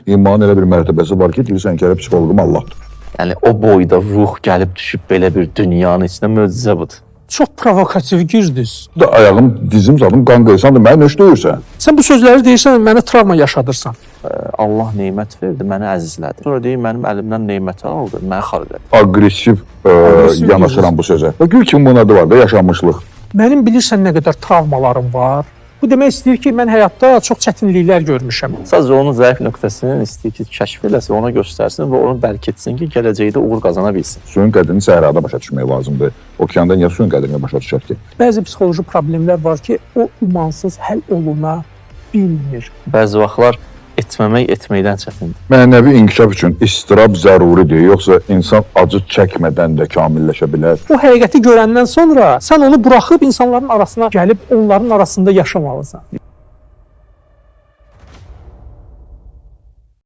İmanın elə bir mərtəbəsi var ki, deyirsən ki, psixoloqum Allahdır. Yəni o boyda ruh gəlib düşüb belə bir dünyanın içində möcüzə budur. Çox provokativ girdiniz. Ayağım, dizim zadım, qan qıysan da mənə nöş döyürsən. Sən bu sözləri deyirsən, mənə travma yaşadırsan. Allah neymət verdi, məni əzizlədi. Sonra deyir, mənim əlimdən neyməti aldı, məni xarab etdi. Aqressiv yanaşıram bu sözə. Gül kimi bunun adı var da, yaşanmışlıq. Mənim bilirsən nə qədər travmalarım var. Bu demək istəyir ki, mən həyatda çox çətinliklər görmüşəm. Sadəcə onun zəif nöqtəsini istəyir ki, kəşf eləsin, ona göstərsin və onu dərk etsin ki, gələcəkdə uğur qazana bilsin. Suyun qədrini səhrada başa düşmək lazımdır. Okeanda niyə suyun qədrini başa düşər ki? Bəzi psixoloji problemlər var ki, o imansız həll oluna bilmir. Bəzi vaxtlar etməkdən çətindir. Mənəvi inkişaf üçün istirab zəruridir, yoxsa insan acı çəkmədən də kamilləşə bilər? O həqiqəti görəndən sonra sən onu buraxıb insanların arasına gəlib onların arasında yaşamalısan.